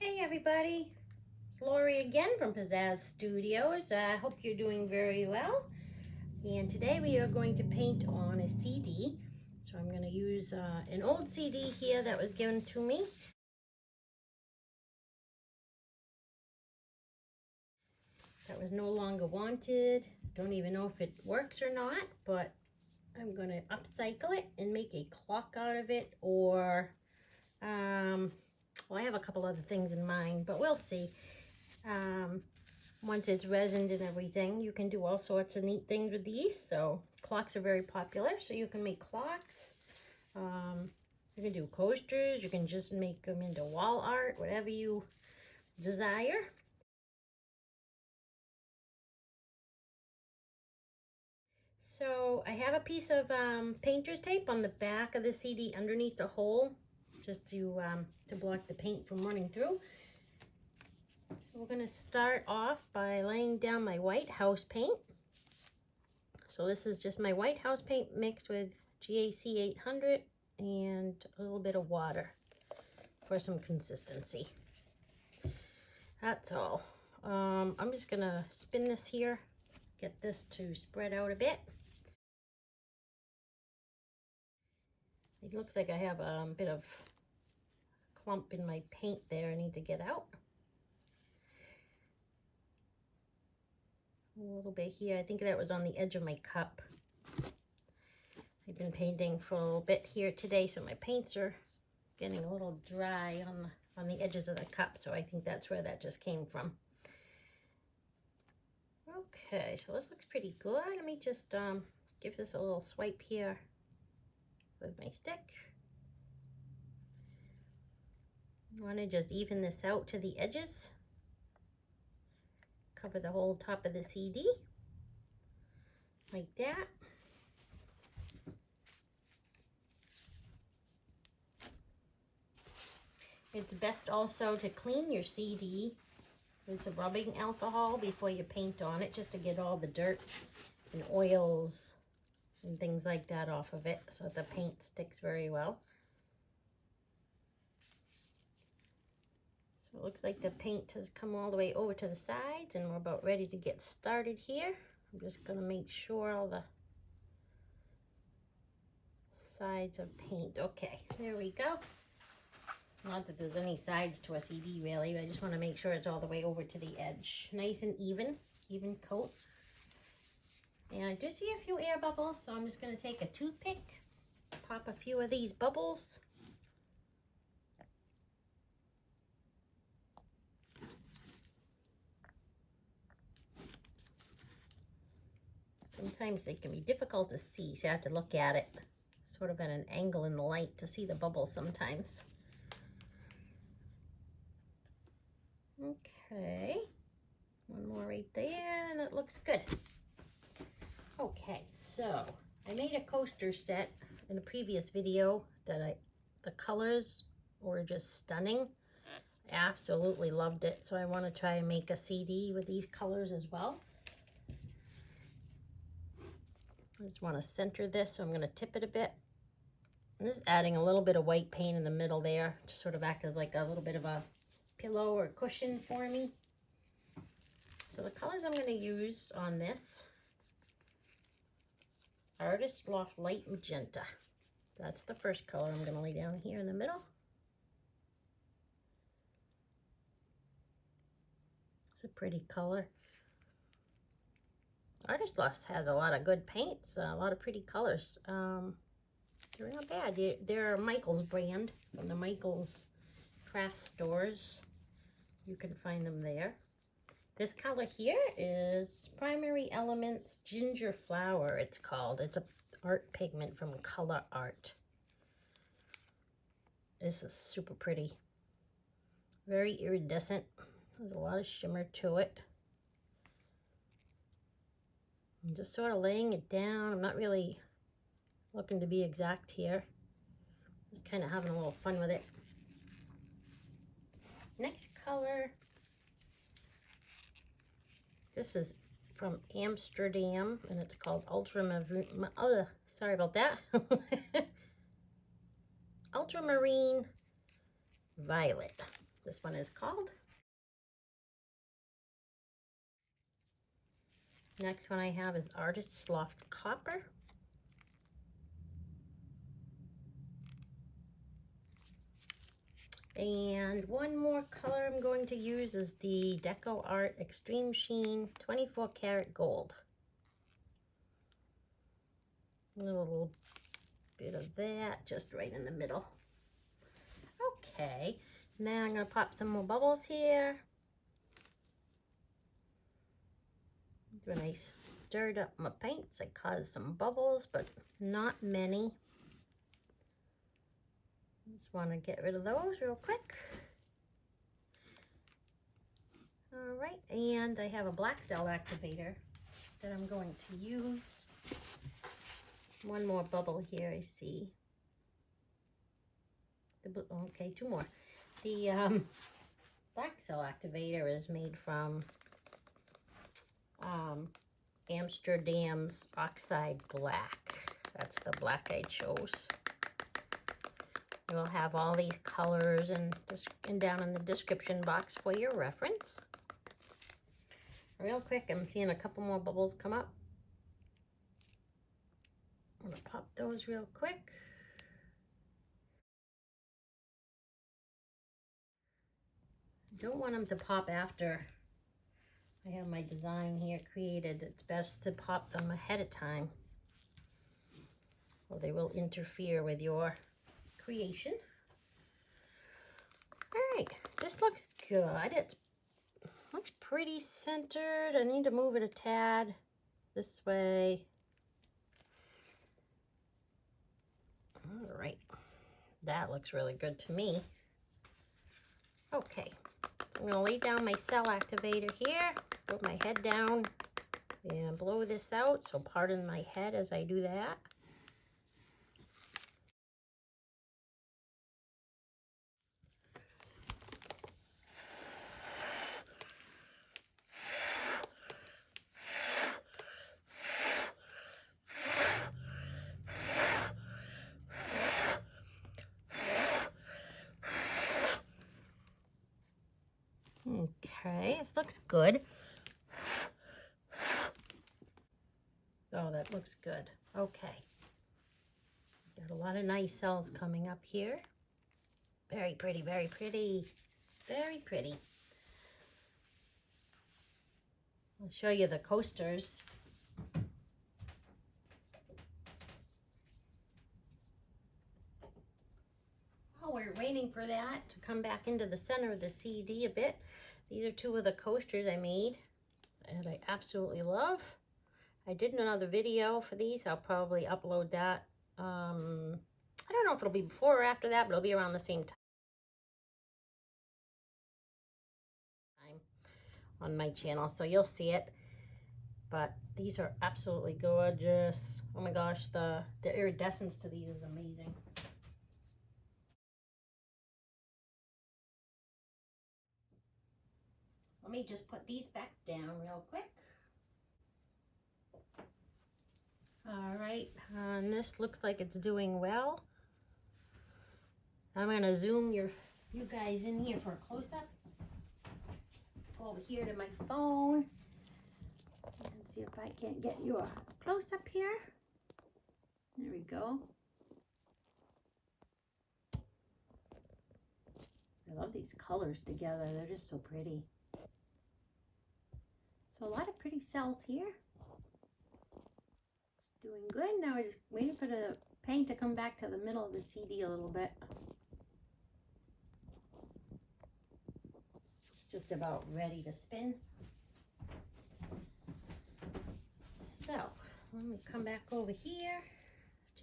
Hey everybody, it's Lori again from Pizazz Studios. I hope you're doing very well. And today we are going to paint on a CD. So I'm going to use an old CD here that was given to me. That was no longer wanted. Don't even know if it works or not, but I'm going to upcycle it and make a clock out of it, or well, I have a couple other things in mind, but we'll see. Once it's resined and everything, you can do all sorts of neat things with these. So clocks are very popular, so you can make clocks. You can do coasters. You can just make them into wall art, whatever you desire. So I have a piece of painter's tape on the back of the CD underneath the hole, just to block the paint from running through. So we're going to start off by laying down my white house paint. So this is just my white house paint mixed with GAC 800 and a little bit of water for some consistency. That's all. I'm just going to spin this here, get this to spread out a bit. It looks like I have a bit of clump in my paint there I need to get out. A little bit here. I think that was on the edge of my cup. I've been painting for a little bit here today, so my paints are getting a little dry on the edges of the cup, so I think that's where that just came from. Okay, so this looks pretty good. Let me just give this a little swipe here with my stick. I want to just even this out to the edges. Cover the whole top of the CD, like that. It's best also to clean your CD with some rubbing alcohol before you paint on it, just to get all the dirt and oils and things like that off of it, so the paint sticks very well. So it looks like the paint has come all the way over to the sides, and we're about ready to get started here. I'm just going to make sure all the sides are paint. Okay, there we go. Not that there's any sides to a CD really, but I just want to make sure it's all the way over to the edge. Nice and even coat. And I do see a few air bubbles, so I'm just going to take a toothpick, pop a few of these bubbles. Sometimes they can be difficult to see, so you have to look at it sort of at an angle in the light to see the bubbles sometimes. Okay, one more right there, and it looks good. Okay, so I made a coaster set in a previous video that the colors were just stunning. I absolutely loved it, so I want to try and make a CD with these colors as well. I just want to center this, so I'm going to tip it a bit. I'm just adding a little bit of white paint in the middle there to sort of act as like a little bit of a pillow or cushion for me. So the colors I'm going to use on this: Artist Loft Light Magenta. That's the first color I'm going to lay down here in the middle. It's a pretty color. Artist Loft has a lot of good paints, a lot of pretty colors. They're not bad. They're Michael's brand from the Michael's craft stores. You can find them there. This color here is Primary Elements Ginger Flower, it's called. It's a art pigment from Colour Arte. This is super pretty. Very iridescent. There's a lot of shimmer to it. I'm just sort of laying it down. I'm not really looking to be exact here. Just kind of having a little fun with it. Next color. This is from Amsterdam, and it's called Ultramarine. Sorry about that. Ultramarine Violet. this one is called. Next one I have is Artist's Loft Copper. And one more color I'm going to use is the DecoArt Extreme Sheen 24 karat gold. A little bit of that just right in the middle. Okay, now I'm going to pop some more bubbles here. When I stirred up my paints, I caused some bubbles, but not many. Just want to get rid of those real quick. All right, and I have a black cell activator that I'm going to use. One more bubble here, I see. Okay, two more. The black cell activator is made from Amsterdam's Oxide black. That's the black I chose. We'll have all these colors and down in the description box for your reference. Real quick, I'm seeing a couple more bubbles come up. I'm gonna pop those real quick. I don't want them to pop after I have my design here created. It's best to pop them ahead of time, or they will interfere with your creation. All right, this looks good. It looks pretty centered. I need to move it a tad this way. All right, that looks really good to me. Okay, so I'm gonna lay down my cell activator here, put my head down and blow this out. So pardon my head as I do that. Okay, this looks good. Oh, that looks good. Okay. Got a lot of nice cells coming up here. Very pretty, very pretty, very pretty. I'll show you the coasters. While we're waiting for that to come back into the center of the CD a bit, these are two of the coasters I made and I absolutely love. I did another video for these. I'll probably upload that. I don't know if it'll be before or after that, but it'll be around the same time on my channel, so you'll see it. But these are absolutely gorgeous. Oh my gosh, the iridescence to these is amazing. Let me just put these back down real quick. All right, and this looks like it's doing well. I'm gonna zoom you guys in here for a close-up. Go over here to my phone and see if I can't get you a close-up here. There we go. I love these colors together. They're just so pretty. So a lot of pretty cells here. Doing good. Now we're just waiting for the paint to come back to the middle of the CD a little bit. It's just about ready to spin. So let me come back over here,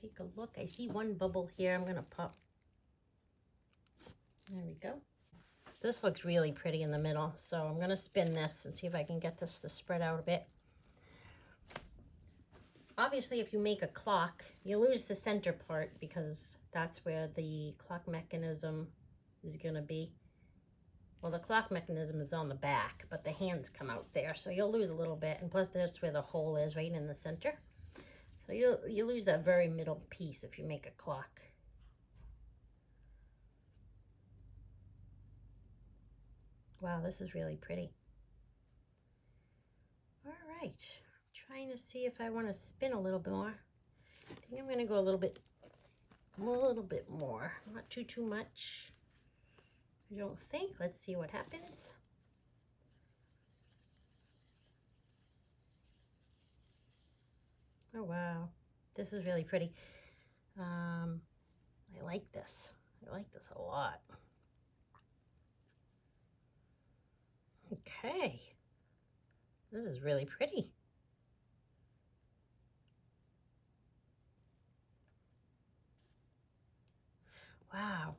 take a look. I see one bubble here. I'm gonna pop. There we go. This looks really pretty in the middle, so I'm gonna spin this and see if I can get this to spread out a bit. Obviously, if you make a clock, you lose the center part because that's where the clock mechanism is gonna be. Well, the clock mechanism is on the back, but the hands come out there, so you'll lose a little bit. And plus, that's where the hole is, right in the center. So you lose that very middle piece if you make a clock. Wow, this is really pretty. All right, trying to see if I want to spin a little bit more. I think I'm going to go a little bit more, not too much. I don't think. Let's see what happens. Oh wow, this is really pretty. I like this. I like this a lot. Okay, this is really pretty. Wow,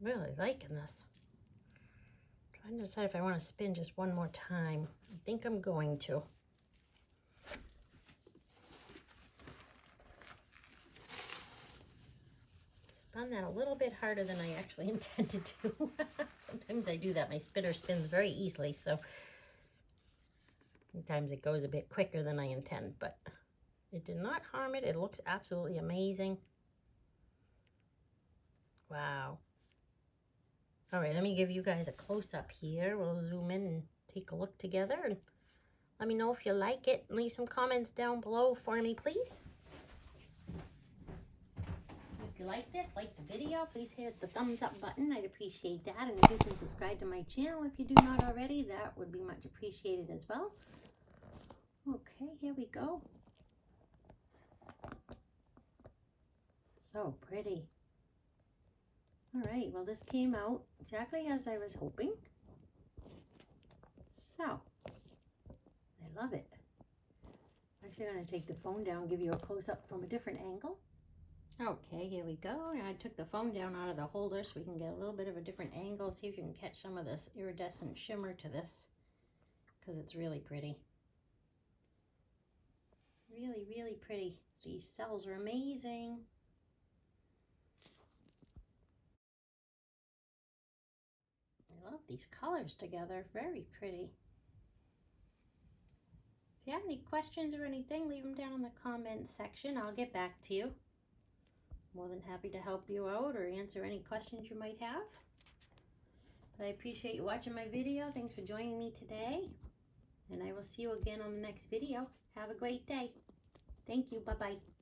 really liking this. Trying to decide if I want to spin just one more time. I think I'm going to. Spun that a little bit harder than I actually intended to. Sometimes I do that. My spinner spins very easily, so sometimes it goes a bit quicker than I intend, but it did not harm it. It looks absolutely amazing. Wow. All right, let me give you guys a close-up here. We'll zoom in and take a look together, and let me know if you like it. Leave some comments down below for me, please. If you like this, like the video, please hit the thumbs up button. I'd appreciate that. And if you can subscribe to my channel if you do not already, that would be much appreciated as well. Okay, here we go. So pretty. All right, well, this came out exactly as I was hoping. So, I love it. I'm actually going to take the phone down and give you a close-up from a different angle. Okay, here we go. I took the phone down out of the holder so we can get a little bit of a different angle. See if you can catch some of this iridescent shimmer to this, because it's really pretty. Really, really pretty. These cells are amazing. I love these colors together. Very pretty. If you have any questions or anything, leave them down in the comments section. I'll get back to you. More than happy to help you out or answer any questions you might have. But I appreciate you watching my video. Thanks for joining me today. And I will see you again on the next video. Have a great day. Thank you. Bye-bye.